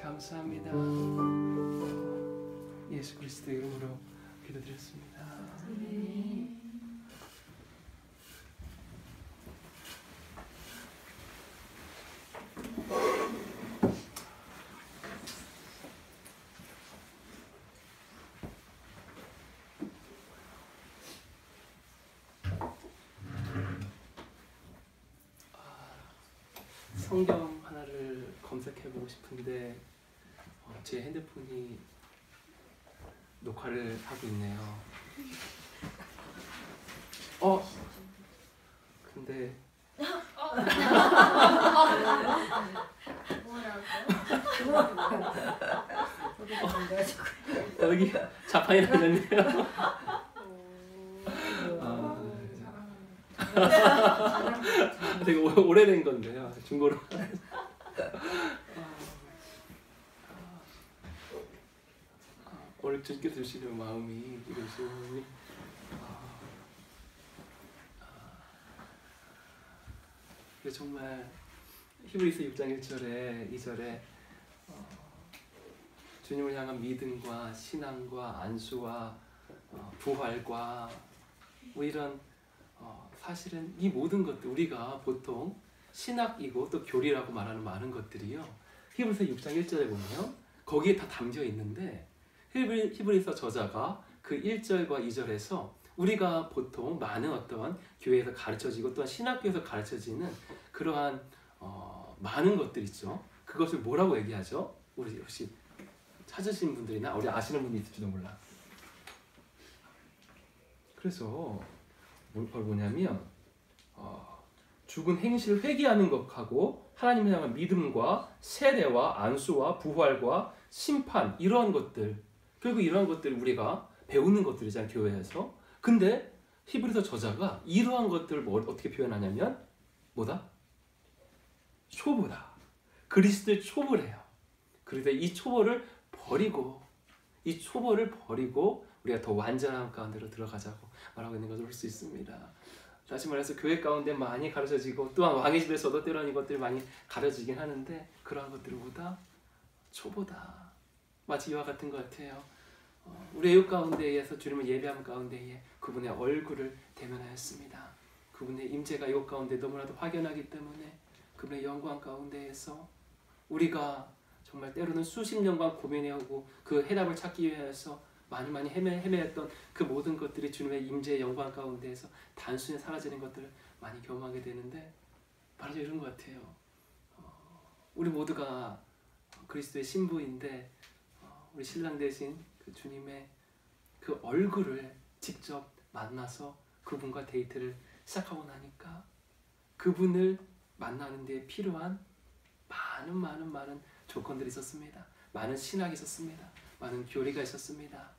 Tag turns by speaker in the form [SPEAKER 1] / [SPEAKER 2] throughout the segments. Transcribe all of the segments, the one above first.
[SPEAKER 1] 감사합니다. 예수 그리스도의 이름으로 기도드렸습니다. 성경 하나를 검색해보고 싶은데 제 핸드폰이 녹화를 하고 있네요. 근데 여기 자판이 났는데요. 되게 오래된 건데요. 중고로. 오늘 주님께서 주시는 마음이 이러시니 정말 히브리서 6장 1절에 2절에 주님을 향한 믿음과 신앙과 안수와 부활과 뭐 이런 사실은 이 모든 것들 우리가 보통 신학이고 또 교리라고 말하는 많은 것들이요 히브리서 6장 1절에 보면 거기에 다 담겨 있는데 히브리서 저자가 그 1절과 2절에서 우리가 보통 많은 어떤 교회에서 가르쳐지고 또한 신학교에서 가르쳐지는 그러한 많은 것들 있죠. 그것을 뭐라고 얘기하죠? 우리 혹시 찾으신 분들이나 우리 아시는 분이 있을지도 몰라. 그래서 뭐냐면 죽은 행실을 회개하는 것하고 하나님을 향한 믿음과 세례와 안수와 부활과 심판 이러한 것들 결국 이러한 것들을 우리가 배우는 것들이잖아요. 교회에서. 근데 히브리서 저자가 이러한 것들을 어떻게 표현하냐면 뭐다? 초보다. 그리스도의 초보래요. 그런데 이 초보를 버리고 이 초보를 버리고 우리가 더 완전한 가운데로 들어가자고 말하고 있는 것을 볼 수 있습니다. 다시 말해서 교회 가운데 많이 가르쳐지고 또한 왕의 집에서도 때로는 이것들이 많이 가르쳐지긴 하는데 그러한 것들보다 초보다. 마치 이와 같은 것 같아요. 우리 애육 가운데에서 주님을 예배하는 가운데에 그분의 얼굴을 대면하였습니다. 그분의 임재가 애육 가운데 너무나도 확연하기 때문에 그분의 영광 가운데에서 우리가 정말 때로는 수십 년간 고민해오고 그 해답을 찾기 위해서 많이 헤매했던 그 모든 것들이 주님의 임재의 영광 가운데에서 단순히 사라지는 것들을 많이 경험하게 되는데 바로 이런 것 같아요. 우리 모두가 그리스도의 신부인데 우리 신랑 대신 그 주님의 그 얼굴을 직접 만나서 그분과 데이트를 시작하고 나니까 그분을 만나는 데 필요한 많은 조건들이 있었습니다. 많은 신학이 있었습니다. 많은 교리가 있었습니다.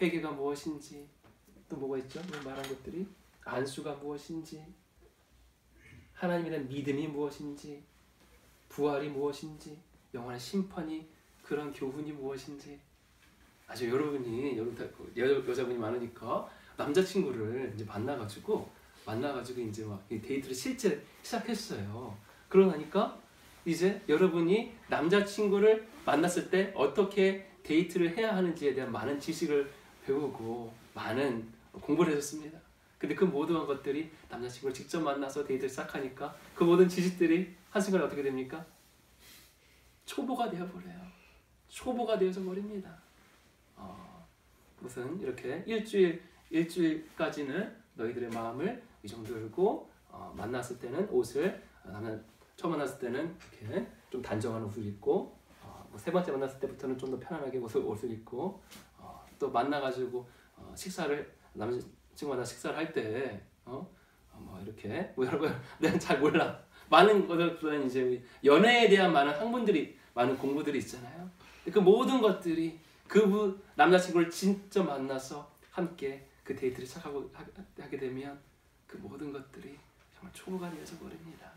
[SPEAKER 1] 회개가 무엇인지 또 뭐가 있죠? 말한 것들이 안수가 무엇인지 하나님에 대한 믿음이 무엇인지 부활이 무엇인지 영원한 심판이 그런 교훈이 무엇인지 아주 여러분이 여자분이 많으니까 남자친구를 이제 만나가지고 이제 막 데이트를 실제 시작했어요. 그러니까 이제 여러분이 남자친구를 만났을 때 어떻게 데이트를 해야 하는지에 대한 많은 지식을 배우고 많은 공부를 해줬습니다. 근데 그 모든 것들이 남자친구를 직접 만나서 데이트를 시작하니까 그 모든 지식들이 한순간에 어떻게 됩니까? 초보가 되어버려요. 초보가 되어서 버립니다. 무슨 이렇게 일주일까지는 너희들의 마음을 이 정도 열고 만났을 때는 옷을 처음 만났을 때는 이렇게 좀 단정한 옷을 입고 세 번째 만났을 때부터는 좀 더 편안하게 옷을 입고 또 만나가지고 남자친구 만나 식사를 할 때 뭐 이렇게 뭐 여러분 내가 잘 몰라 많은 것들은 이제 연애에 대한 많은 공부들이 있잖아요. 그 모든 것들이 그분 남자친구를 진짜 만나서 함께 그 데이트를 하게 되면 그 모든 것들이 정말 초보가 되어져 버립니다.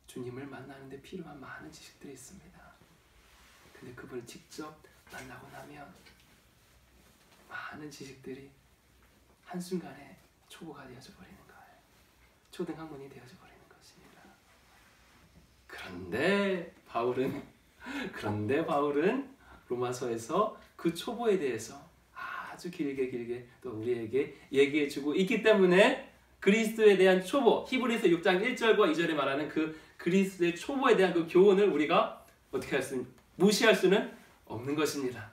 [SPEAKER 1] 주님을 만나는 데 필요한 많은 지식들이 있습니다. 근데 그분을 직접 만나고 나면 많은 지식들이 한순간에 초보가 되어져 버리는 거예요. 초등 학문이 되어져 버리는 것입니다. 그런데 바울은 로마서에서 그 초보에 대해서 아주 길게 또 우리에게 얘기해주고 있기 때문에 그리스도에 대한 초보, 히브리서 6장 1절과 2절에 말하는 그 그리스도의 초보에 대한 그 교훈을 우리가 어떻게 무시할 수는 없는 것입니다.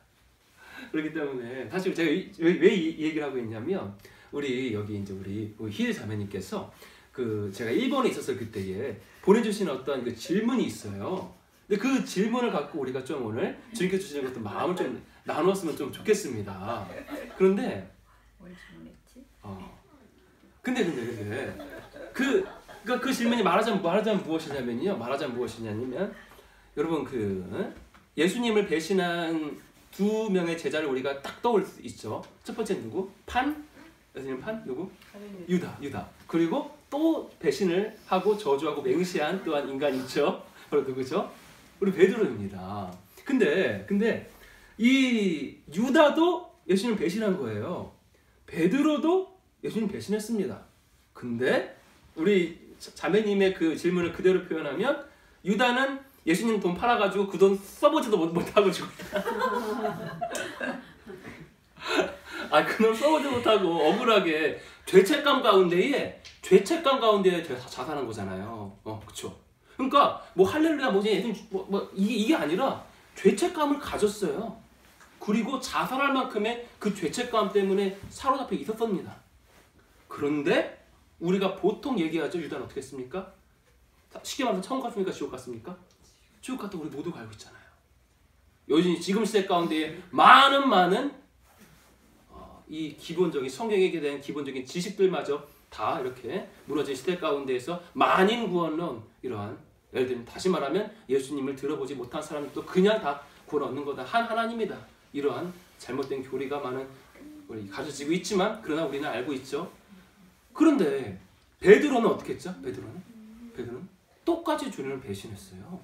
[SPEAKER 1] 그렇기 때문에 사실 제가 왜 이 얘기를 하고 있냐면 우리 여기 이제 우리 희재 자매님께서 그 제가 일본에 있었을 그때에 보내주신 어떤 그 질문이 있어요. 근데 그 질문을 갖고 우리가 좀 오늘 주님께 주시는 것도 마음을 좀 나누었으면 좀 좋겠습니다. 그런데
[SPEAKER 2] 뭘 질문했지?
[SPEAKER 1] 근데 그 질문이 말하자면 무엇이냐면 여러분 예수님을 배신한 두 명의 제자를 우리가 딱 떠올 수 있죠. 첫 번째 누구? 예수님 누구? 유다. 그리고 또 배신을 하고 저주하고 맹세한 또한 인간이 있죠. 바로 누구죠? 우리 베드로입니다. 근데 이 유다도 예수님을 배신한 거예요. 베드로도 예수님 배신했습니다. 근데 우리 자매님의 그 질문을 그대로 표현하면 유다는 예수님 돈 팔아가지고 그 돈 써보지도 못하고 죽었다. 그 돈 써보지도 못하고 억울하게 죄책감 가운데에 자살한 거잖아요. 그쵸? 그러니까 뭐 할렐루야 예수님 이게 아니라 죄책감을 가졌어요. 그리고 자살할 만큼의 그 죄책감 때문에 사로잡혀 있었습니다. 그런데 우리가 보통 얘기하죠. 유다는 어떻게 했습니까? 쉽게 말해서 천국 갔습니까? 지옥 갔습니까? 지옥 갔다 우리 모두가 알고 있잖아요. 여전히 지금 시대 가운데에 많은 이 기본적인 성경에 대한 기본적인 지식들마저 다 이렇게 무너진 시대 가운데에서 만인 구원론 이러한 예를 들면 다시 말하면 예수님을 들어보지 못한 사람들도 그냥 다 구원 얻는 거다. 한 하나님이다. 이러한 잘못된 교리가 우리 가르쳐지고 있지만 그러나 우리는 알고 있죠. 그런데 베드로는 어떻게 했죠? 베드로는 똑같이 주님을 배신했어요.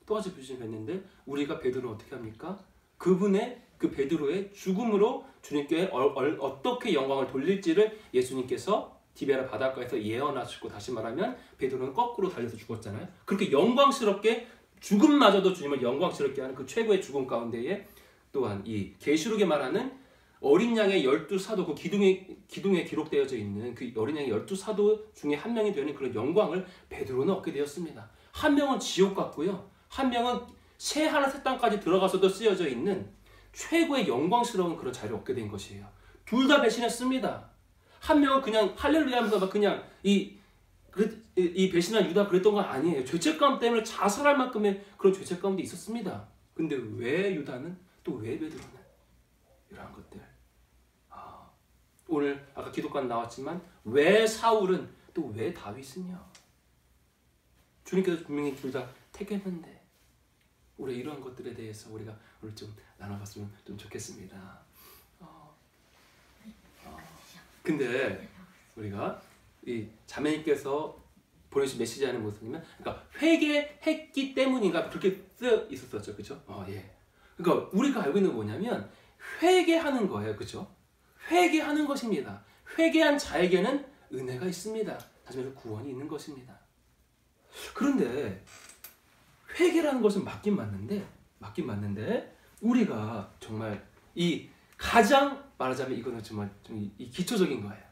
[SPEAKER 1] 똑같이 배신했는데 우리가 베드로는 어떻게 합니까? 그 베드로의 죽음으로 주님께 어떻게 영광을 돌릴지를 예수님께서 디베라 바닷가에서 예언하시고 다시 말하면 베드로는 거꾸로 달려서 죽었잖아요. 그렇게 영광스럽게 죽음마저도 주님을 영광스럽게 하는 그 최고의 죽음 가운데에 또한 이 계시록에 말하는 어린 양의 12사도 그 기둥에 기록되어져 있는 그 어린 양의 12사도 중에 한 명이 되는 그런 영광을 베드로는 얻게 되었습니다. 한 명은 지옥 같고요. 한 명은 새 하늘 새 땅까지 들어가서도 쓰여져 있는 최고의 영광스러운 그런 자리를 얻게 된 것이에요. 둘 다 배신했습니다. 한 명은 그냥 할렐루야 하면서 그냥 이 배신한 유다 그랬던 건 아니에요. 죄책감 때문에 자살할 만큼의 그런 죄책감도 있었습니다. 근데 왜 유다는 또 왜 베드로는 이러한 것들 오늘 아까 기독관 나왔지만 왜 사울은 또 왜 다윗은요? 주님께서 분명히 둘 다 택했는데 우리 이러한 것들에 대해서 우리가 오늘 좀 나눠봤으면 좀 좋겠습니다. 근데 우리가 이 자매님께서 보내주신 메시지 하는 모습이면 그러니까 회개했기 때문인가 그렇게 쓰여 있었었죠, 그렇죠? 예. 그러니까 우리가 알고 있는 건 뭐냐면 회개하는 거예요, 그렇죠? 회개하는 것입니다. 회개한 자에게는 은혜가 있습니다. 다시 말해서 구원이 있는 것입니다. 그런데 회개라는 것은 맞긴 맞는데 우리가 정말 이 가장 말하자면 이거는 정말 좀 이 기초적인 거예요.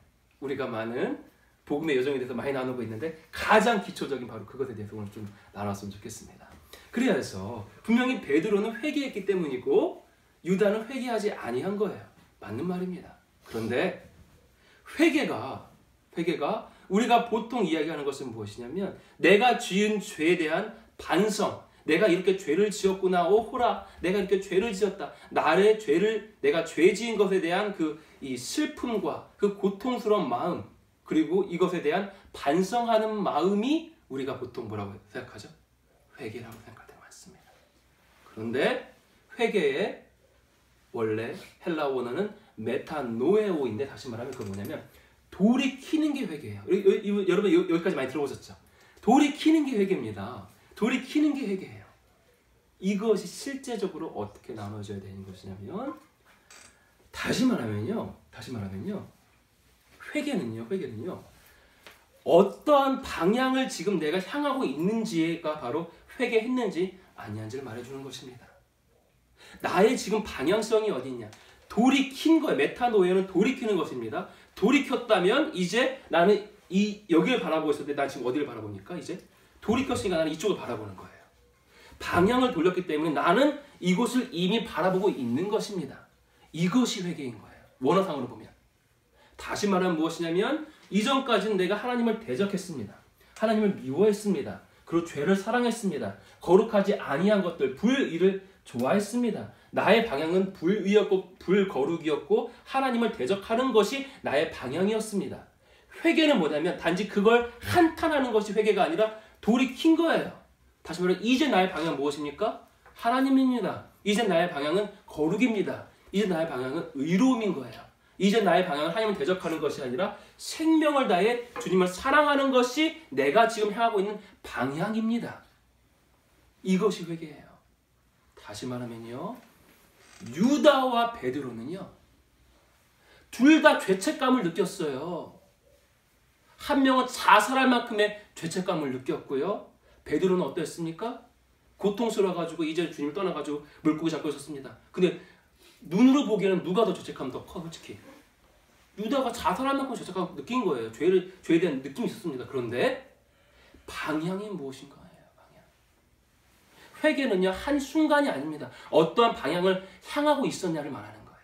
[SPEAKER 1] 우리가 많은 복음의 여정에 대해서 많이 나누고 있는데 가장 기초적인 바로 그것에 대해서 오늘 좀 나눴으면 좋겠습니다. 그래서 분명히 베드로는 회개했기 때문이고 유다는 회개하지 아니한 거예요. 맞는 말입니다. 그런데 회개가 우리가 보통 이야기하는 것은 무엇이냐면 내가 지은 죄에 대한 반성, 내가 이렇게 죄를 지었구나, 오호라, 내가 이렇게 죄를 지었다. 내가 죄 지은 것에 대한 이 슬픔과 그 고통스러운 마음, 그리고 이것에 대한 반성하는 마음이 우리가 보통 뭐라고 생각하죠? 회개라고 생각할 때가 많습니다. 그런데 회개의 원래 헬라 원어는 메타노에오인데 다시 말하면 그건 뭐냐면 돌이키는 게 회개예요. 여러분 여기까지 많이 들어보셨죠? 돌이키는 게 회개입니다. 돌이키는 게 회개예요. 이것이 실제적으로 어떻게 나눠져야 되는 것이냐면 다시 말하면요. 회개는요. 어떠한 방향을 지금 내가 향하고 있는지가 바로 회개했는지 아니한지를 말해주는 것입니다. 나의 지금 방향성이 어디 있냐? 돌이킨 거예요. 메타노에는 돌이키는 것입니다. 돌이켰다면 이제 나는 여기를 바라보고 있을 때 난 지금 어디를 바라보니까 이제 돌이켰으니까 나는 이쪽을 바라보는 거예요. 방향을 돌렸기 때문에 나는 이곳을 이미 바라보고 있는 것입니다. 이것이 회개인 거예요. 원어상으로 보면. 다시 말하면 무엇이냐면 이전까지는 내가 하나님을 대적했습니다. 하나님을 미워했습니다. 그리고 죄를 사랑했습니다. 거룩하지 아니한 것들, 불의를 좋아했습니다. 나의 방향은 불의였고 불거룩이었고 하나님을 대적하는 것이 나의 방향이었습니다. 회개는 뭐냐면 단지 그걸 한탄하는 것이 회개가 아니라 돌이킨 거예요. 다시 말해 이제 나의 방향은 무엇입니까? 하나님입니다. 이제 나의 방향은 거룩입니다. 이제 나의 방향은 의로움인 거예요. 이제 나의 방향은 하나님을 대적하는 것이 아니라 생명을 다해 주님을 사랑하는 것이 내가 지금 향하고 있는 방향입니다. 이것이 회개예요. 다시 말하면요. 유다와 베드로는요. 둘 다 죄책감을 느꼈어요. 한 명은 자살할 만큼의 죄책감을 느꼈고요. 베드로는 어땠습니까? 고통스러워가지고 이제 주님을 떠나가지고 물고기 잡고 있었습니다. 근데 눈으로 보기에는 누가 더 죄책감 더 커? 솔직히 유다가 자살할 만큼 죄책감 느낀 거예요. 죄에 대한 느낌이 있었습니다. 그런데 방향이 무엇인가예요? 방향. 회개는요 한순간이 아닙니다. 어떠한 방향을 향하고 있었냐를 말하는 거예요.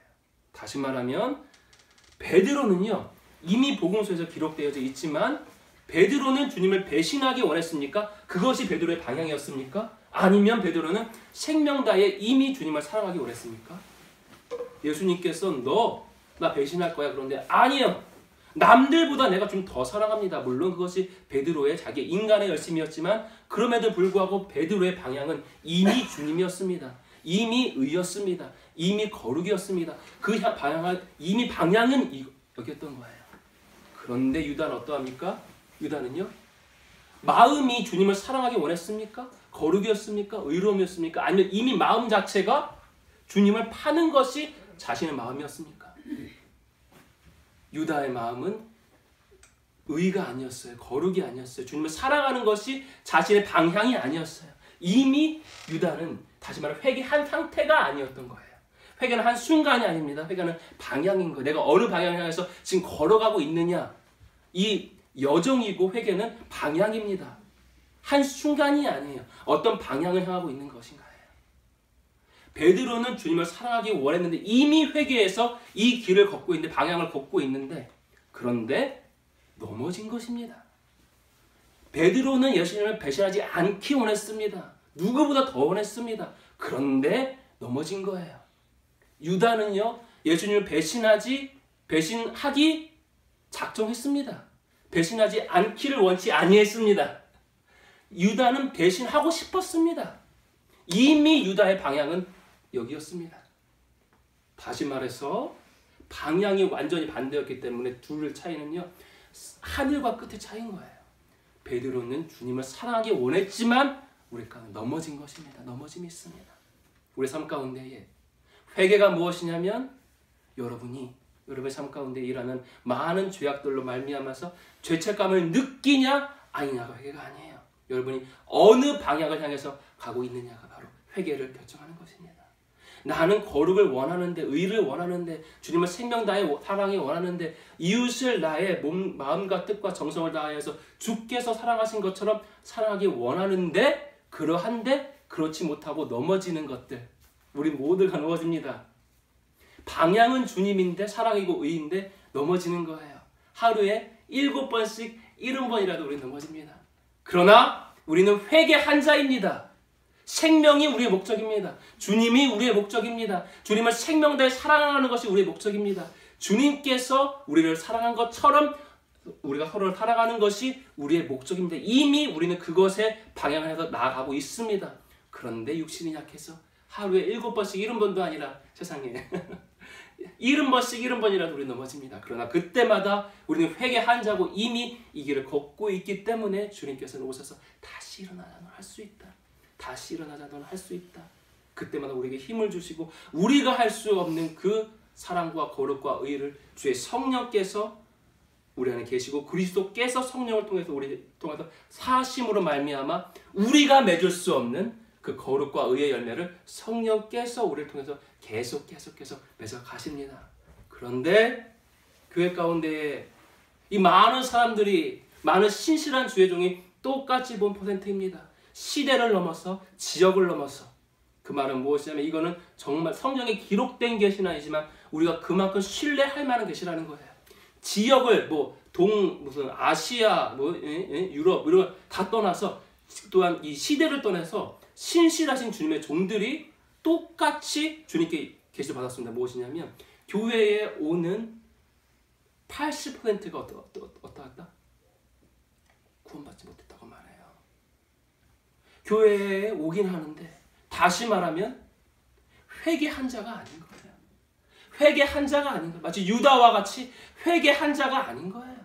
[SPEAKER 1] 다시 말하면 베드로는요 이미 복음서에서 기록되어 있지만 베드로는 주님을 배신하기 원했습니까? 그것이 베드로의 방향이었습니까? 아니면 베드로는 생명 다해 이미 주님을 사랑하기 원했습니까? 예수님께서 너 나 배신할 거야. 그런데 아니요. 남들보다 내가 좀 더 사랑합니다. 물론 그것이 베드로의 자기 인간의 열심이었지만 그럼에도 불구하고 베드로의 방향은 이미 주님이었습니다. 이미 의였습니다. 이미 거룩이었습니다. 그 방향은 이미 방향은 여기였던 거예요. 그런데 유다는 어떠합니까? 유다는요. 마음이 주님을 사랑하기 원했습니까? 거룩이었습니까? 의로움이었습니까? 아니면 이미 마음 자체가 주님을 파는 것이 자신의 마음이었습니까? 유다의 마음은 의가 아니었어요. 거룩이 아니었어요. 주님을 사랑하는 것이 자신의 방향이 아니었어요. 이미 유다는 다시 말해 회개한 상태가 아니었던 거예요. 회개는 한 순간이 아닙니다. 회개는 방향인 거예요. 내가 어느 방향을 향해서 지금 걸어가고 있느냐. 이 여정이고 회개는 방향입니다. 한 순간이 아니에요. 어떤 방향을 향하고 있는 것인가요? 베드로는 주님을 사랑하기 원했는데 이미 회개해서 이 길을 걷고 있는데 방향을 걷고 있는데 그런데 넘어진 것입니다. 베드로는 예수님을 배신하지 않기 원했습니다. 누구보다 더 원했습니다. 그런데 넘어진 거예요. 유다는요. 예수님을 배신하기 작정했습니다. 배신하지 않기를 원치 아니했습니다. 유다는 배신하고 싶었습니다. 이미 유다의 방향은 여기였습니다. 다시 말해서 방향이 완전히 반대였기 때문에 둘의 차이는요. 하늘과 끝의 차이인 거예요. 베드로는 주님을 사랑하기 원했지만 우리가 넘어진 것입니다. 넘어짐이 있습니다. 우리 삶 가운데에 회개가 무엇이냐면 여러분의 삶 가운데 일하는 많은 죄악들로 말미암아서 죄책감을 느끼냐 아니냐가 회개가 아니에요. 여러분이 어느 방향을 향해서 가고 있느냐가 바로 회개를 결정하는 것입니다. 나는 거룩을 원하는데 의를 원하는데 주님을 생명 다해 사랑이 원하는데 이웃을 나의 마음과 뜻과 정성을 다하여서 주께서 사랑하신 것처럼 사랑하기 원하는데 그러한데 그렇지 못하고 넘어지는 것들 우리 모두가 넘어집니다. 방향은 주님인데 사랑이고 의인데 넘어지는 거예요. 하루에 7번씩 70번이라도 우리는 넘어집니다. 그러나 우리는 회개한 자입니다. 생명이 우리의 목적입니다. 주님이 우리의 목적입니다. 주님을 생명 다해 사랑하는 것이 우리의 목적입니다. 주님께서 우리를 사랑한 것처럼 우리가 서로를 사랑하는 것이 우리의 목적입니다. 이미 우리는 그것에 방향을 해서 나아가고 있습니다. 그런데 육신이 약해서 하루에 7번씩 70번도 아니라 세상에 70번씩 70번이라도 우리 넘어집니다. 그러나 그때마다 우리는 회개한 자고 이미 이 길을 걷고 있기 때문에 주님께서는 오셔서 다시 일어나자 너 할 수 있다. 다시 일어나자 너는 할 수 있다. 그때마다 우리에게 힘을 주시고 우리가 할 수 없는 그 사랑과 거룩과 의를 주의 성령께서 우리 안에 계시고 그리스도께서 성령을 통해서 우리 통해서 사심으로 말미암아 우리가 맺을 수 없는 그 거룩과 의의 열매를 성령께서 우리를 통해서 계속 맺어 가십니다. 그런데 교회 가운데 이 많은 사람들이, 많은 신실한 주의 종이 똑같이 본 퍼센트입니다. 시대를 넘어서, 지역을 넘어서. 그 말은 무엇이냐면 이거는 정말 성경에 기록된 계시는 아니지만 우리가 그만큼 신뢰할 만한 계시라는 거예요. 지역을 무슨 아시아, 유럽 이런 걸 다 떠나서, 또한 이 시대를 떠나서 신실하신 주님의 종들이 똑같이 주님께 계시를 받았습니다. 무엇이냐면 교회에 오는 80%가 어떠하다? 구원받지 못했다고 말해요. 교회에 오긴 하는데 다시 말하면 회개한 자가 아닌 거예요. 회개한 자가 아닌 거예요. 마치 유다와 같이 회개한 자가 아닌 거예요.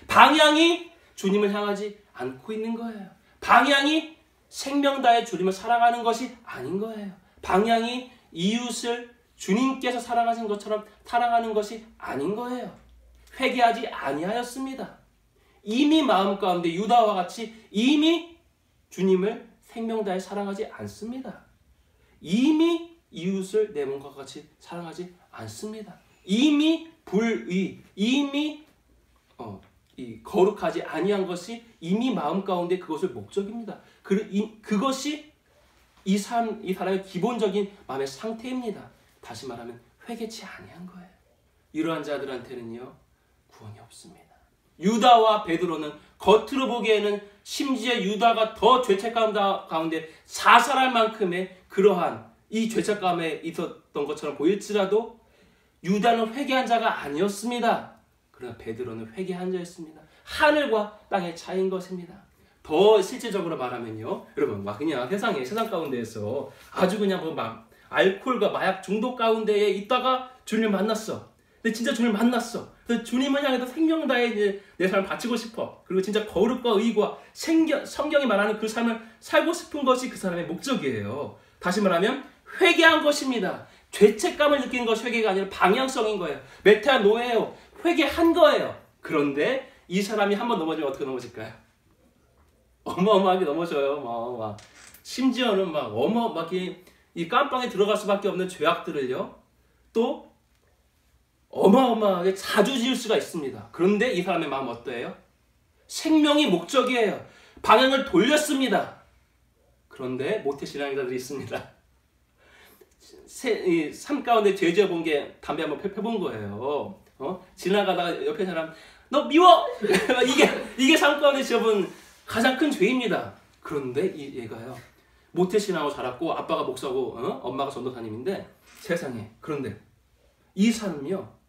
[SPEAKER 1] 방향이 주님을 향하지 않고 있는 거예요. 방향이 생명 다해 주님을 사랑하는 것이 아닌 거예요. 방향이 이웃을 주님께서 사랑하신 것처럼 사랑하는 것이 아닌 거예요. 회개하지 아니하였습니다. 이미 마음 가운데 유다와 같이 이미 주님을 생명 다해 사랑하지 않습니다. 이미 이웃을 내 몸과 같이 사랑하지 않습니다. 이미 불의, 이미 이 거룩하지 아니한 것이 이미 마음 가운데 그것을 목적입니다. 그것이 이 사람의 기본적인 마음의 상태입니다. 다시 말하면 회개치 아니한 거예요. 이러한 자들한테는요 구원이 없습니다. 유다와 베드로는 겉으로 보기에는 심지어 유다가 더 죄책감 가운데 자살할 만큼의 그러한 이 죄책감에 있었던 것처럼 보일지라도 유다는 회개한 자가 아니었습니다. 그러나 베드로는 회개한 자였습니다. 하늘과 땅의 차이인 것입니다. 더 실질적으로 말하면요, 여러분 막 그냥 세상 가운데에서 아주 그냥 막 알코올과 마약 중독 가운데에 있다가 주님을 만났어. 근데 진짜 주님을 만났어. 그래서 주님을 향해서 생명 다해 내 삶을 바치고 싶어. 그리고 진짜 거룩과 의와 성경이 말하는 그 삶을 살고 싶은 것이 그 사람의 목적이에요. 다시 말하면 회개한 것입니다. 죄책감을 느끼는 것이 회개가 아니라 방향성인 거예요. 메타노예요. 회개한 거예요. 그런데 이 사람이 한번 넘어지면 어떻게 넘어질까요? 어마어마하게 넘어져요. 심지어는 막 이 깜빵에 들어갈 수밖에 없는 죄악들을요, 또 어마어마하게 자주 지을 수가 있습니다. 그런데 이 사람의 마음 어떠해요? 생명이 목적이에요. 방향을 돌렸습니다. 그런데 모태신앙자들이 있습니다. 삶 가운데 죄 지어본 게 담배 한번 펴본 거예요. 지나가다가 옆에 사람 너 미워! 이게 삶 가운데 지어본 가장 큰 죄입니다. 그런데 얘가요, 모태신앙으로 자랐고 아빠가 목사고 엄마가 전도사님인데 세상에, 그런데 이 사람은요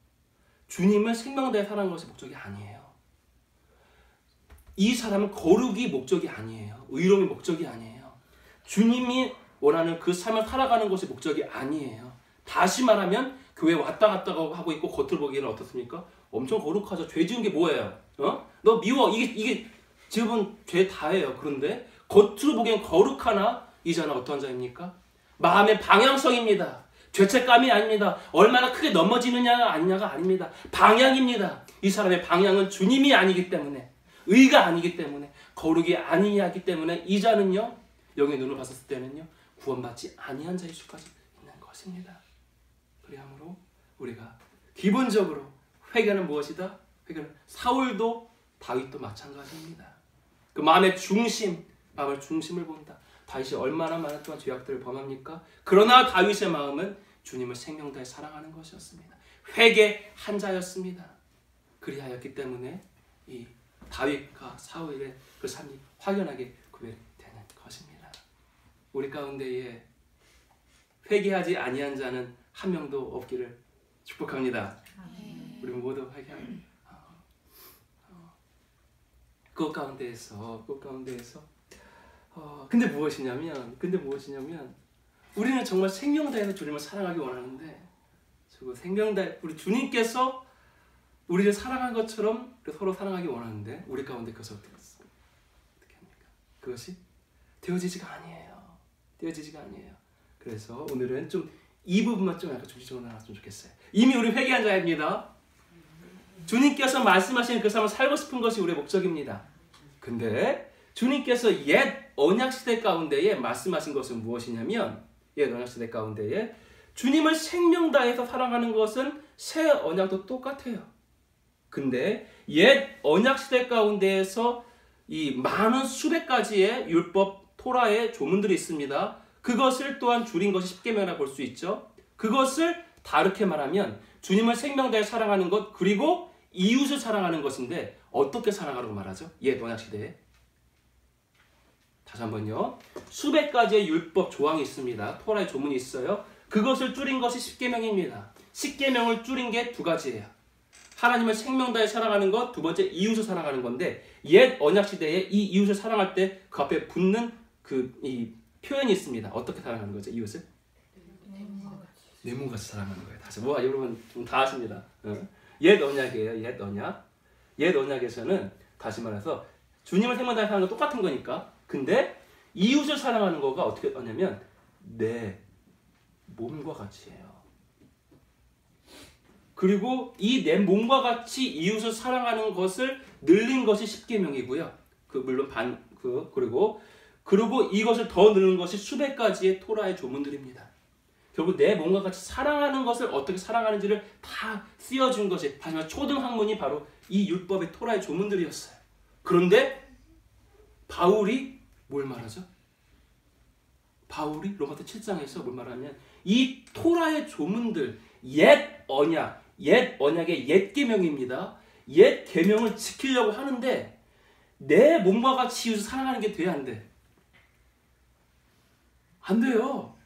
[SPEAKER 1] 주님을 생명 다해 사랑하는 것이 목적이 아니에요. 이 사람은 거룩이 목적이 아니에요. 의로움이 목적이 아니에요. 주님이 원하는 그 삶을 살아가는 것이 목적이 아니에요. 다시 말하면 교회 왔다 갔다 하고 있고 겉으로 보기에는 어떻습니까? 엄청 거룩하죠. 죄 지은 게 뭐예요? 너 미워. 이게 지금 죄 다예요. 그런데 겉으로 보기엔 거룩하나 이 자는 어떠한 자입니까? 마음의 방향성입니다. 죄책감이 아닙니다. 얼마나 크게 넘어지느냐가 아니냐가 아닙니다. 방향입니다. 이 사람의 방향은 주님이 아니기 때문에, 의가 아니기 때문에, 거룩이 아니하기 때문에 이 자는요, 영의 눈을 봤었을 때는요 구원받지 아니한 자일 수까지 있는 것입니다. 그러므로 우리가 기본적으로 회개는 무엇이다? 회개는 사울도 다윗도 마찬가지입니다. 그 마음의 중심, 마음의 중심을 본다. 다윗이 얼마나 많은 동안 죄악들을 범합니까? 그러나 다윗의 마음은 주님을 생명 다해 사랑하는 것이었습니다. 회개한 자였습니다. 그리하였기 때문에 이 다윗과 사울의 그 삶이 확연하게 구별되는 것입니다. 우리 가운데에 회개하지 아니한 자는 한 명도 없기를 축복합니다. 우리 모두 회개하는 그것 가운데에서 근데 무엇이냐면 우리는 정말 생명 다해서 주님을 사랑하기 원하는데 생명 다해 우리 주님께서 우리를 사랑한 것처럼 서로 사랑하기 원하는데 우리 가운데 그것을 어떻게 합니까? 그것이 되어지지가 아니에요. 그래서 오늘은 좀 이 부분만 좀 약간 중심적으로 나눴으면 좋겠어요. 이미 우리 회개한 자입니다. 주님께서 말씀하시는 그 삶을 살고 싶은 것이 우리의 목적입니다. 근데 주님께서 옛 언약시대 가운데에 말씀하신 것은 무엇이냐면, 옛 언약시대 가운데에 주님을 생명 다해서 사랑하는 것은 새 언약도 똑같아요. 근데 옛 언약시대 가운데에서 이 많은 수백 가지의 율법, 토라의 조문들이 있습니다. 그것을 또한 줄인 것이 십계명이라고 볼 수 있죠. 그것을 다르게 말하면 주님을 생명 다해 사랑하는 것, 그리고 이웃을 사랑하는 것인데, 어떻게 사랑하라고 말하죠? 옛 언약시대에. 다시 한번요. 수백 가지의 율법 조항이 있습니다. 토라의 조문이 있어요. 그것을 줄인 것이 십계명입니다. 십계명을 줄인 게 두 가지예요. 하나님을 생명 다해 사랑하는 것, 두 번째 이웃을 사랑하는 건데, 옛 언약 시대에 이 이웃을 사랑할 때 그 앞에 붙는 이 표현이 있습니다. 어떻게 사랑하는 거죠? 이웃을? 내 몸같이 사랑하는 거예요. 다시 여러분 좀 다 아십니다. 옛 언약이에요. 옛 언약. 옛 언약에서는 다시 말해서 주님을 생명 다해 사랑하는 건 똑같은 거니까. 근데 이웃을 사랑하는 거가 어떻게 하냐면 내 몸과 같이 해요. 그리고 이 내 몸과 같이 이웃을 사랑하는 것을 늘린 것이 십계명이고요. 물론 그리고 이것을 더 늘린 것이 수백 가지의 토라의 조문들입니다. 결국 내 몸과 같이 사랑하는 것을 어떻게 사랑하는지를 다 쓰여준 것이, 하지만 초등학문이 바로 이 율법의 토라의 조문들이었어요. 그런데 바울이 뭘 말하죠? 바울이 로마서 7장에서 뭘 말하냐면 이 토라의 조문들, 옛 언약의 옛 계명입니다. 옛 계명을 지키려고 하는데 내 몸과 같이 이웃을 사랑하는 게 돼야 안 돼? 안 돼요.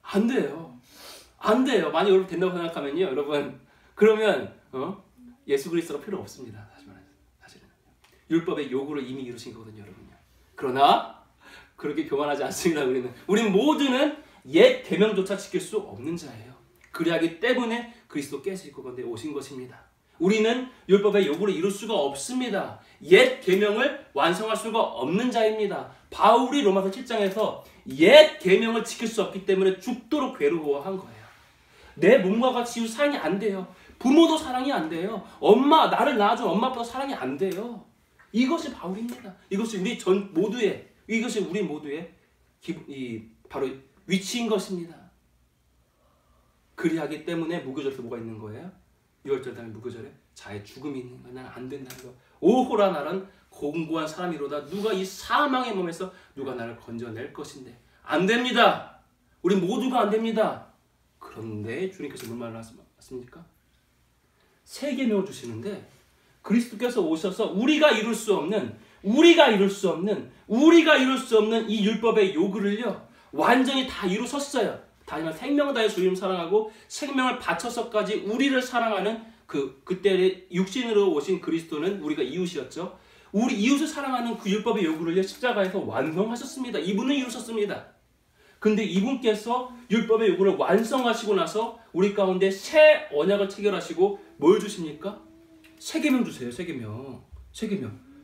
[SPEAKER 1] 안 돼요. 안 돼요. 만약 여러분 된다고 생각하면요, 여러분 그러면 예수 그리스도가 필요 없습니다. 사실은 율법의 요구를 이미 이루신 거거든요, 여러분요. 그러나 그렇게 교만하지 않습니다. 우리는 모두는 옛 계명조차 지킬 수 없는 자예요. 그리하기 때문에 그리스도 깨질 건데 오신 것입니다. 우리는 율법의 요구를 이룰 수가 없습니다. 옛 계명을 완성할 수가 없는 자입니다. 바울이 로마서 7장에서 옛 계명을 지킬 수 없기 때문에 죽도록 괴로워한 거예요. 내 몸과 같이 사랑이 안 돼요. 부모도 사랑이 안 돼요. 나를 낳아준 엄마 아빠도 사랑이 안 돼요. 이것이 바울입니다. 이것이 우리 모두의 바로 위치인 것입니다. 그리하기 때문에 무교절에서 뭐가 있는 거예요? 6월절 다음에 무교절에 자의 죽음이 있는 거야. 나는 안 된다는 거. 오호라 나는 공고한 사람이로다. 누가 이 사망의 몸에서 누가 나를 건져낼 것인데. 안 됩니다. 우리 모두가 안 됩니다. 그런데 주님께서 무슨 말을 하십니까? 새 계명을 주시는데 그리스도께서 오셔서 우리가 이룰 수 없는 이 율법의 요구를요 완전히 다 이루셨어요. 다시마 생명 다해 주님 사랑하고 생명을 바쳐서까지 우리를 사랑하는 그때 육신으로 오신 그리스도는 우리가 이웃이었죠. 우리 이웃을 사랑하는 그 율법의 요구를 십자가에서 완성하셨습니다. 이분은 이루셨습니다. 근데 이분께서 율법의 요구를 완성하시고 나서 우리 가운데 새 언약을 체결하시고 뭘 주십니까? 새 계명 주세요. 새 계명.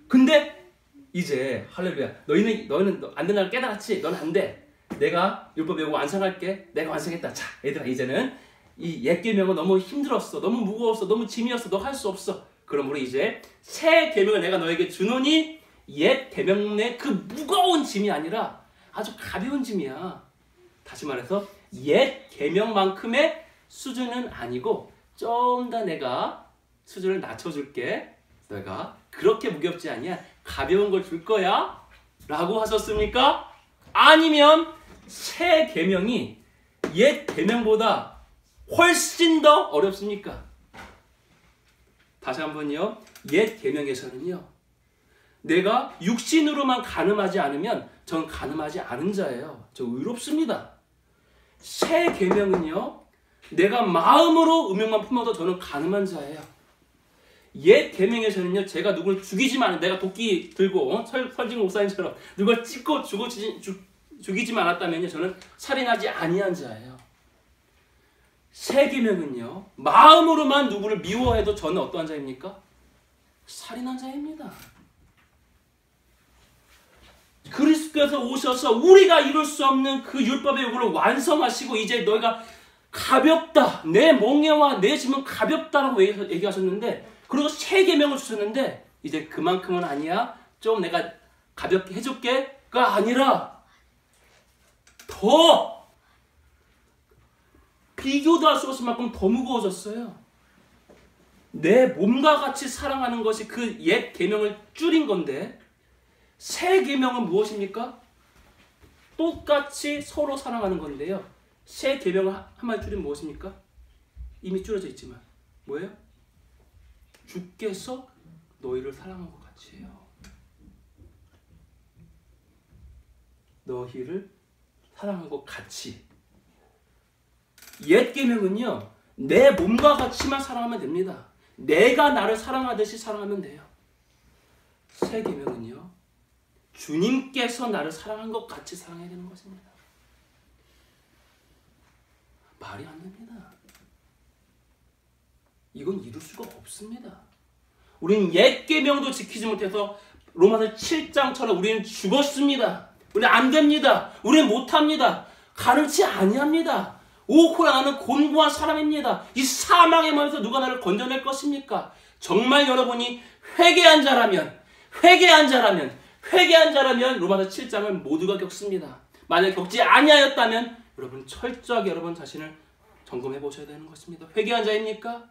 [SPEAKER 1] 근데 이제 할렐루야. 너희는 안 된다고 깨달았지? 넌 안 돼. 내가 율법 요구 완성할게. 내가 완성했다. 자, 얘들아 이제는 이 옛 계명은 너무 힘들었어. 너무 무거웠어. 너무 짐이었어. 너 할 수 없어. 그러므로 이제 새 계명을 내가 너에게 주노니 옛 계명의 그 무거운 짐이 아니라 아주 가벼운 짐이야. 다시 말해서 옛 계명만큼의 수준은 아니고 좀 더 내가 수준을 낮춰줄게. 내가 그렇게 무겁지 않냐. 가벼운 걸 줄 거야. 라고 하셨습니까? 아니면 새 계명이 옛 계명보다 훨씬 더 어렵습니까? 다시 한번요. 옛 계명에서는요. 내가 육신으로만 가늠하지 않으면 전 가늠하지 않은 자예요. 저 의롭습니다. 새 계명은요. 내가 마음으로 음욕만 품어도 저는 가늠한 자예요. 옛 계명에서는요. 제가 누굴 죽이지만 않은, 내가 도끼 들고 설진 목사님처럼 누굴 찍고 죽이지만 않았다면요. 저는 살인하지 아니한 자예요. 새 계명은요. 마음으로만 누구를 미워해도 저는 어떠한 자입니까? 살인한 자입니다. 그리스도께서 오셔서 우리가 이룰 수 없는 그 율법의 요구를 완성하시고 이제 너희가 가볍다. 내 멍에와 내 짐은 가볍다라고 얘기하셨는데
[SPEAKER 2] 그리고 새 계명을 주셨는데 이제 그만큼은 아니야. 좀 내가 가볍게 해줄게가 아니라 더 비교도 할 수 없을 만큼 더 무거워졌어요. 내 몸과 같이 사랑하는 것이 그 옛 계명을 줄인 건데 새 계명은 무엇입니까? 똑같이 서로 사랑하는 건데요. 새 계명을 한마디 줄이면 무엇입니까? 이미 줄어져 있지만 뭐예요? 주께서 너희를 사랑한 것 같이 해요. 너희를 사랑한 것 같이. 옛 계명은요, 내 몸과 같이만 사랑하면 됩니다. 내가 나를 사랑하듯이 사랑하면 돼요. 새 계명은요, 주님께서 나를 사랑한 것 같이 사랑해야 되는 것입니다. 말이 안 됩니다. 이건 이룰 수가 없습니다. 우리는 옛 계명도 지키지 못해서 로마서 7장처럼 우리는 죽었습니다. 우리는 안 됩니다. 우리는 못합니다. 가능치 아니합니다. 오호라 나는 곤고한 사람입니다. 이 사망의 몸에서 누가 나를 건져낼 것입니까? 정말 여러분이 회개한 자라면 로마서 7장을 모두가 겪습니다. 만약 겪지 아니하였다면 여러분 철저하게 여러분 자신을 점검해 보셔야 되는 것입니다. 회개한 자입니까?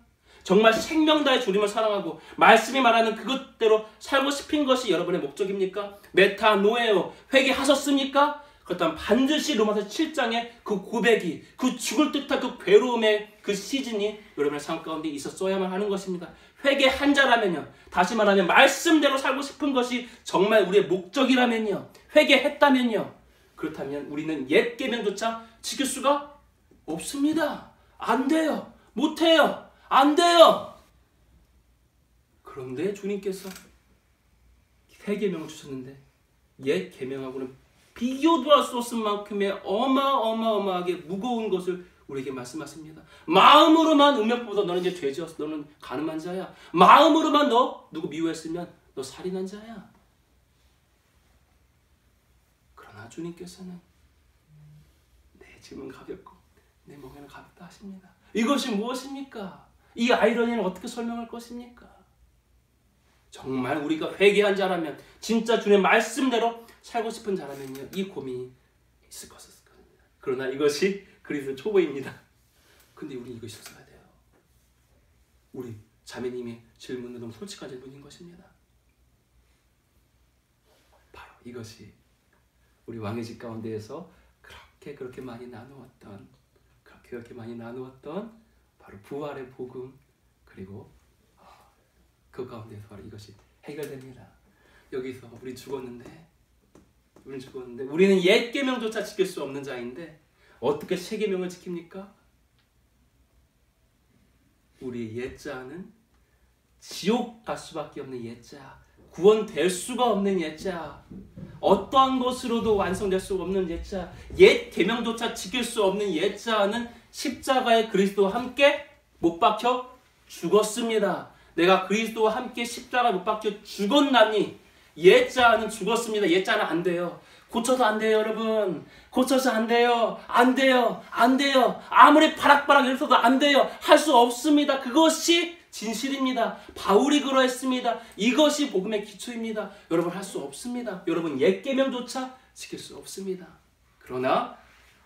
[SPEAKER 2] 정말 생명 다해 주님을 사랑하고 말씀이 말하는 그것대로 살고 싶은 것이 여러분의 목적입니까? 메타노에오 회개하셨습니까? 그렇다면 반드시 로마서 7장의 그 고백이 그 죽을 듯한 그 괴로움의 그 시즌이 여러분의 삶 가운데 있었어야만 하는 것입니다. 회개한 자라면요. 다시 말하면 말씀대로 살고 싶은 것이 정말 우리의 목적이라면요. 회개했다면요. 그렇다면 우리는 옛 계명조차 지킬 수가 없습니다. 안 돼요. 못해요. 안 돼요. 그런데 주님께서 새 계명을 주셨는데 옛 계명하고는 비교도 할 수 없을 만큼의 어마어마하게 무거운 것을 우리에게 말씀하십니다. 마음으로만 음욕보다 너는 이제 죄지었어. 너는 간음한 자야. 마음으로만 너 누구 미워했으면 너 살인한 자야. 그러나 주님께서는 내 짐은 가볍고 내 멍에는 가볍다 하십니다. 이것이 무엇입니까? 이 아이러니는 어떻게 설명할 것입니까? 정말 우리가 회개한 자라면 진짜 주님의 말씀대로 살고 싶은 자라면요. 이 고민이 있을 것입니다. 그러나 이것이 그리스도 초보입니다. 근데 우리 이것이 있어야 돼요. 우리 자매님의 질문은 너무 솔직한 질문인 것입니다. 바로 이것이 우리 왕의 집 가운데에서 그렇게 많이 나누었던 바로 부활의 복음 그리고 그 가운데서 바로 이것이 해결됩니다. 여기서 우리는 죽었는데 우리는 옛 계명조차 지킬 수 없는 자인데 어떻게 새 계명을 지킵니까? 우리의 옛자는 지옥 갈 수밖에 없는 옛자, 구원될 수가 없는 옛자, 어떠한 것으로도 완성될 수 없는 옛자, 옛 계명조차 지킬 수 없는 옛자는 십자가에 그리스도와 함께 못 박혀 죽었습니다. 내가 그리스도와 함께 십자가에 못 박혀 죽었나니 옛자는 죽었습니다. 옛자는 안 돼요. 고쳐서 안 돼요, 여러분. 고쳐서 안 돼요. 안 돼요. 아무리 바락바락 이래서도 안 돼요. 할 수 없습니다. 그것이 진실입니다. 바울이 그러했습니다. 이것이 복음의 기초입니다. 여러분 할 수 없습니다. 여러분 옛 계명조차 지킬 수 없습니다. 그러나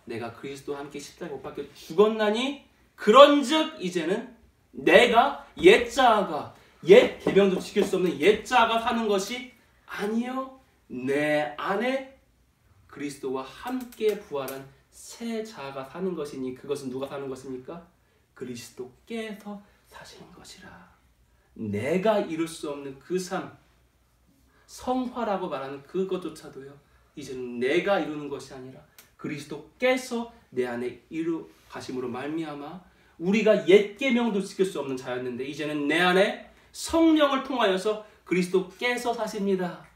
[SPEAKER 2] 내가 그리스도와 함께 십자가에 못 박혀 죽었나니 그런즉 이제는 내가 옛자가 옛 계명도 지킬 수 없는 옛자가 사는 것이 아니요 내 안에 그리스도와 함께 부활한 새 자가 사는 것이니 그것은 누가 사는 것입니까? 그리스도께서 사시는 것이라. 내가 이룰 수 없는 그 삶, 성화라고 말하는 그것조차도요 이제는 내가 이루는 것이 아니라 그리스도께서 내 안에 이루 가심으로 말미암아 우리가 옛 계명도 지킬 수 없는 자였는데 이제는 내 안에 성령을 통하여서 그리스도께서 사십니다.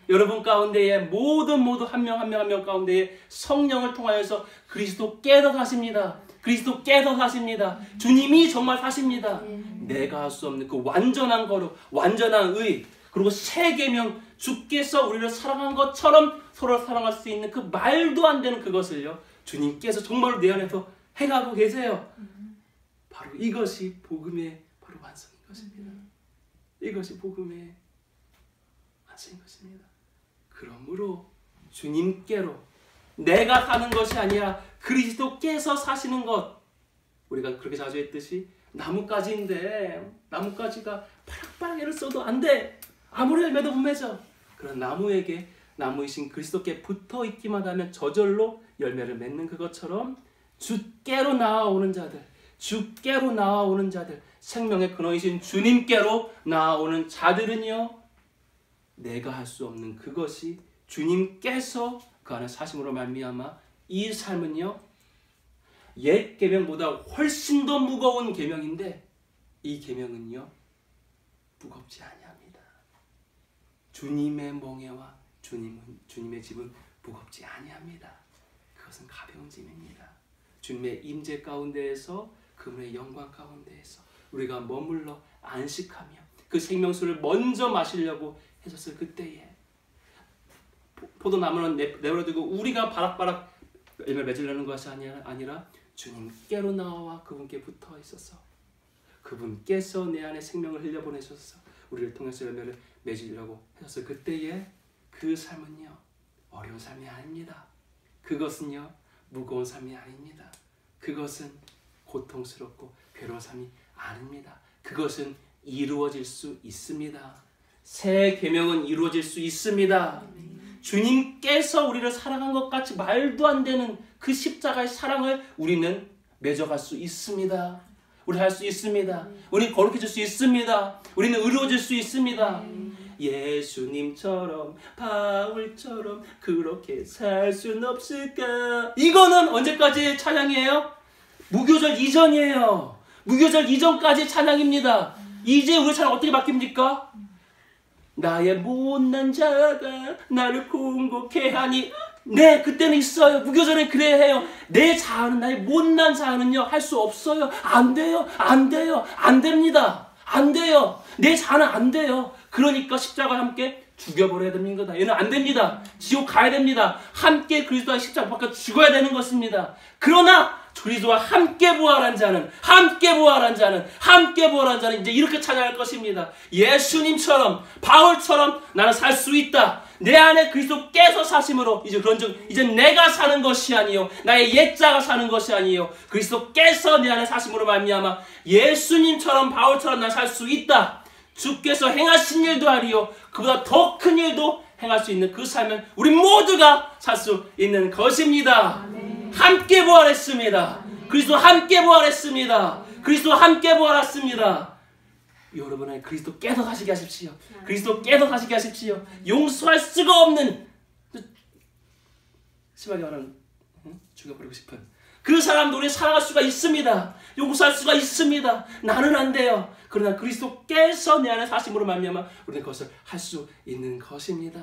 [SPEAKER 2] 여러분 가운데에 모두 한 명 가운데에 성령을 통하여서 그리스도께서 사십니다. 그리스도께서 사십니다. 주님이 정말 사십니다. 내가 할 수 없는 그 완전한 거룩, 완전한 의, 그리고 새 계명, 주께서 우리를 사랑한 것처럼 서로 사랑할 수 있는 그 말도 안 되는 그것을요 주님께서 정말로 내 안에서 행하고 계세요. 바로 이것이 복음의 바로 완성인 것입니다. 이것이 복음의 완성인 것입니다. 그러므로 주님께로 내가 사는 것이 아니라 그리스도께서 사시는 것. 우리가 그렇게 자주 했듯이 나뭇가지인데 나뭇가지가 파락파락 애를 써도 안 돼. 아무리 열매도 못 맺어. 그런 나무에게 나무이신 그리스도께 붙어 있기만 하면 저절로 열매를 맺는 그것처럼 주께로 나아오는 자들, 주께로 나아오는 자들, 생명의 근원이신 주님께로 나아오는 자들은요, 내가 할 수 없는 그것이 주님께서 그 안에 사심으로 말미암아 이 삶은요, 옛 계명보다 훨씬 더 무거운 계명인데 이 계명은요 무겁지 아니합니다. 주님의 멍에와 주님의 집은 무겁지 아니합니다. 그것은 가벼운 짐입니다. 주님의 임재 가운데에서 그분의 영광 가운데에서 우리가 머물러 안식하며 그 생명수를 먼저 마시려고 해줬을 그때에 포도나무는 내버려두고 우리가 바락바락 열매 맺으려는 것이 아니라 주님께로 나와 그분께 붙어 있어서 그분께서 내 안에 생명을 흘려보내셔서 우리를 통해서 열매를 맺으려고 하셨을 그때에 그 삶은요 어려운 삶이 아닙니다. 그것은요 무거운 삶이 아닙니다. 그것은 고통스럽고 괴로운 삶이 아닙니다. 그것은 이루어질 수 있습니다. 새 계명은 이루어질 수 있습니다. 주님께서 우리를 사랑한 것 같이 말도 안 되는 그 십자가의 사랑을 우리는 맺어갈 수 있습니다. 우리 할 수 있습니다. 우리 거룩해질 수 있습니다. 우리는 의로워질 수 있습니다. 예수님처럼 바울처럼 그렇게 살 수는 없을까? 이거는 언제까지의 찬양이에요? 무교절 이전이에요. 무교절 이전까지의 찬양입니다. 이제 우리 찬양 어떻게 바뀝니까? 나의 못난 자가 나를 공곡해 하니 네 그때는 있어요. 무교절에 그래야 해요. 내 자아는 나의 못난 자아는요 할 수 없어요. 안 돼요. 안 돼요. 안 됩니다. 안 돼요. 내 자아는 안 돼요. 그러니까 십자가와 함께 죽여버려야 됩니다. 얘는 안 됩니다. 지옥 가야 됩니다. 함께 그리스도와 십자가 밖에 죽어야 되는 것입니다. 그러나 그리스도와 함께 부활한 자는 이제 이렇게 찬양할 것입니다. 예수님처럼 바울처럼 나는 살 수 있다. 내 안에 그리스도께서 사심으로 이제 내가 사는 것이 아니요 나의 옛자가 사는 것이 아니요 그리스도께서 내 안에 사심으로 말미암아 예수님처럼 바울처럼 난 살 수 있다. 주께서 행하신 일도 하리요 그보다 더 큰 일도 행할 수 있는 그 삶은 우리 모두가 살 수 있는 것입니다. 함께 부활했습니다. 그리스도 함께 부활했습니다. 그리스도 함께 부활했습니다. 여러분의 그리스도께서 사시게 하십시오. 그리스도께서 사시게 하십시오. 용서할 수가 없는 심하게 말하면 죽여버리고 싶은 그 사람도 우리 사랑할 수가 있습니다. 용서할 수가 있습니다. 나는 안 돼요. 그러나 그리스도께서 내 안에 사심으로 말미암아 우리는 그것을 할 수 있는 것입니다.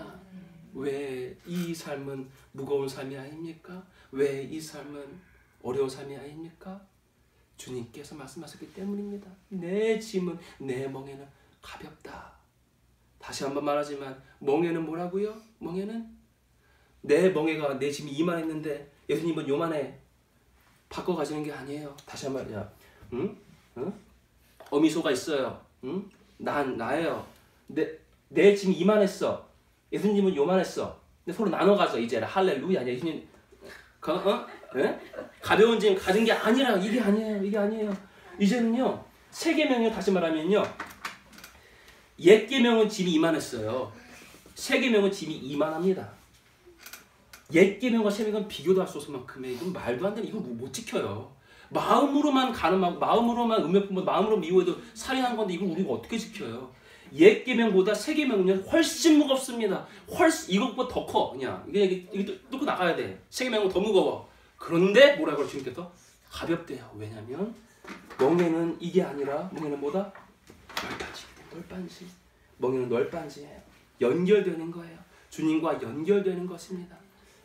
[SPEAKER 2] 왜 이 삶은 무거운 삶이 아닙니까? 왜 이 삶은 어려운 삶이 아닙니까? 주님께서 말씀하셨기 때문입니다. 내 짐은 내 멍에는 가볍다. 다시 한번 말하지만 멍에는 뭐라고요? 멍에는 내 멍에가 내 짐이 이만했는데 예수님은 요만해 바꿔 가지는 게 아니에요. 다시 한번 말이야. 어미소가 있어요. 나예요. 내 짐이 이만했어. 예수님은 요만했어. 근데 서로 나눠 가져 이제 할렐루야. 예수님 가벼운 짐 가진 게 아니라 이게 아니에요. 이제는요 새 계명이요 다시 말하면요 옛 계명은 짐이 이만했어요. 새 계명은 짐이 이만합니다. 옛 계명과 새 계명은 비교도 할 수 없을 만큼의 이건 말도 안 되는 이건 못 지켜요. 마음으로만 가늠하고 마음으로만 음욕 마음으로 미워해도 살인한 건데 이걸 우리가 어떻게 지켜요? 옛 계명보다 새 계명은요 훨씬 무겁습니다. 훨씬 이것보다 더 커. 그냥 이게 뚫고 나가야 돼. 새 계명은 더 무거워. 그런데 뭐라고 할 주님께서 가볍대요. 왜냐하면 멍에는 이게 아니라 멍에는 뭐다? 널빤지. 멍에는 널빤지예요. 연결되는 거예요. 주님과 연결되는 것입니다.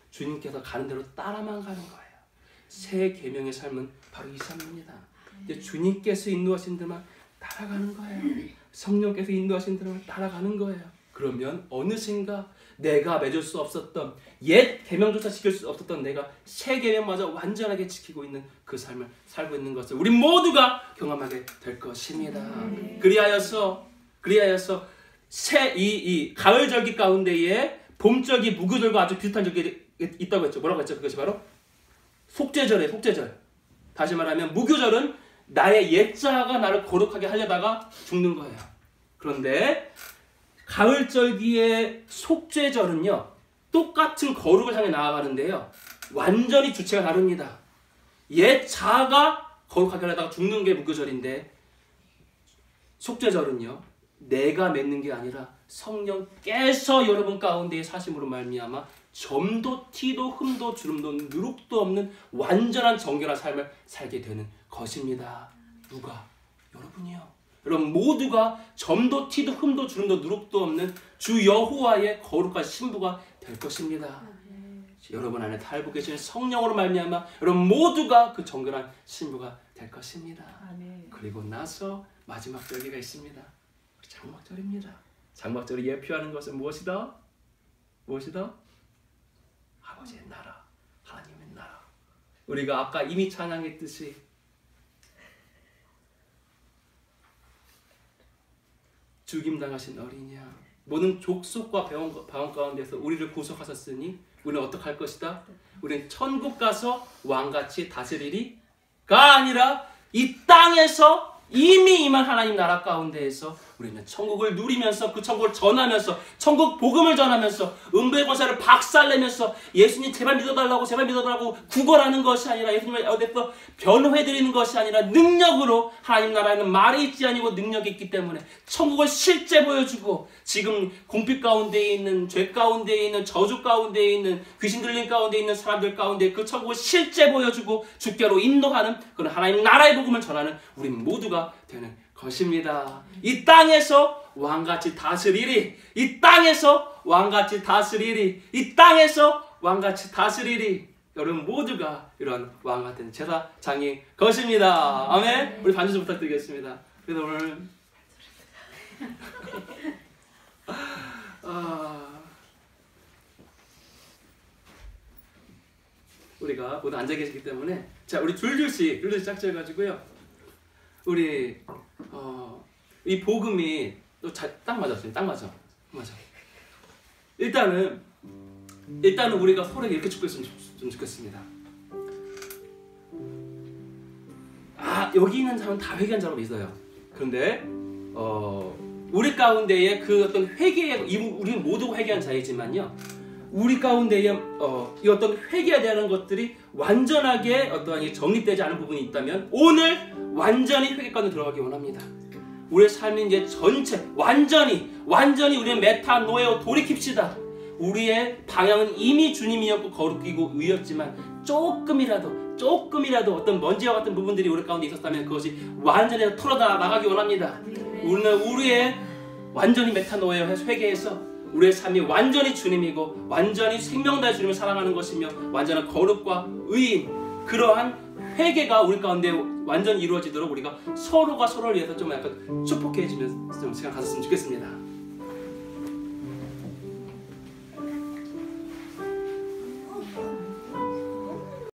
[SPEAKER 2] 주님께서 가는 대로 따라만 가는 거예요. 새 계명의 삶은 바로 이 삶입니다. 이제 주님께서 인도하신 대로만 따라가는 거예요. 성령께서 인도하신 대로만 따라가는 거예요. 그러면 어느샌가 내가 맺을 수 없었던 옛 계명조차 지킬 수 없었던 내가 새 계명마저 완전하게 지키고 있는 그 삶을 살고 있는 것을 우리 모두가 경험하게 될 것입니다. 그리하여서 그리하여서 이 가을절기 가운데에 봄절기, 무교절과 아주 비슷한 절기 있다고 했죠. 뭐라고 했죠? 그것이 바로 속죄절이에요. 속죄절. 다시 말하면 무교절은 나의 옛자가 나를 거룩하게 하려다가 죽는 거예요. 그런데 가을절기의 속죄절은요, 똑같은 거룩을 향해 나아가는데요, 완전히 주체가 다릅니다. 옛자가 거룩하게 하려다가 죽는 게 무교절인데, 속죄절은요, 내가 맺는 게 아니라 성령께서 여러분 가운데에 사심으로 말미암아 점도 티도 흠도 주름도 누룩도 없는 완전한 정결한 삶을 살게 되는 것입니다. 누가? 여러분이요. 여러분 모두가 점도 티도 흠도 주름도 누룩도 없는 주 여호와의 거룩한 신부가 될 것입니다. 여러분 안에 살고 계시는 성령으로 말미암아 여러분 모두가 그 정결한 신부가 될 것입니다. 그리고 나서 마지막 절기가 있습니다. 장막절입니다. 장막절이 예표하는 것은 무엇이다? 무엇이다? 아버지의 나라, 하나님의 나라. 우리가 아까 이미 찬양했듯이 죽임당하신 어린 양, 모든 족속과 방언 가운데서 우리를 구속하셨으니 우리는 어떻게 할 것이다? 우리는 천국 가서 왕같이 다스리리가 아니라 이 땅에서 이미 임한 하나님 나라 가운데에서 우리는 천국을 누리면서 그 천국을 전하면서 천국 복음을 전하면서 음부의 권세를 박살내면서 예수님 제발 믿어달라고 제발 믿어달라고 구걸하는 것이 아니라 예수님을 어디서 변호해드리는 것이 아니라 능력으로 하나님 나라에는 말이 있지 아니고 능력이 있기 때문에 천국을 실제 보여주고 지금 궁핍 가운데 있는 죄 가운데 있는 저주 가운데 있는 귀신 들린 가운데 있는 사람들 가운데 그 천국을 실제 보여주고 주께로 인도하는 그런 하나님 나라의 복음을 전하는 우리 모두가 되는 것입니다. 이 땅에서 왕같이 다스리리. 이 땅에서 왕같이 다스리리. 이 땅에서 왕같이 다스리리. 여러분 모두가 이런 왕같은 제사장인 것입니다. 아멘. 우리 반주 좀 부탁드리겠습니다. 그래서 오늘 우리가 모두 앉아 계시기 때문에 자 우리 둘둘씩 짝지어가지고요. 우리 이 복음이 또 딱 맞았어요. 딱 맞아. 일단은 우리가 서로에게 이렇게 축복했으면 좋겠습니다. 여기 있는 사람은 다 회개한 자로 믿어요. 그런데 우리 가운데에 그 어떤 회개의 우리는 모두 회개한 자이지만요. 우리 가운데에 이 어떤 회개해야 되는 것들이 완전하게 어떠한 정립되지 않은 부분이 있다면 오늘 완전히 회개 가운데 들어가기 원합니다. 우리의 삶이 이제 전체 완전히 우리의 메타노에어 돌이킵시다. 우리의 방향은 이미 주님이었고 거룩이고 의였지만 조금이라도 어떤 먼지와 같은 부분들이 우리 가운데 있었다면 그것이 완전히 털어나가기 원합니다. 우리는 우리의 완전히 메타노에어 회개해서 우리의 삶이 완전히 주님이고 완전히 생명다의 주님을 사랑하는 것이며 완전한 거룩과 의인 그러한 회개가 우리 가운데 완전히 이루어지도록 우리가 서로가 서로를 위해서 좀 약간 축복해지는 시간 가졌으면 좋겠습니다.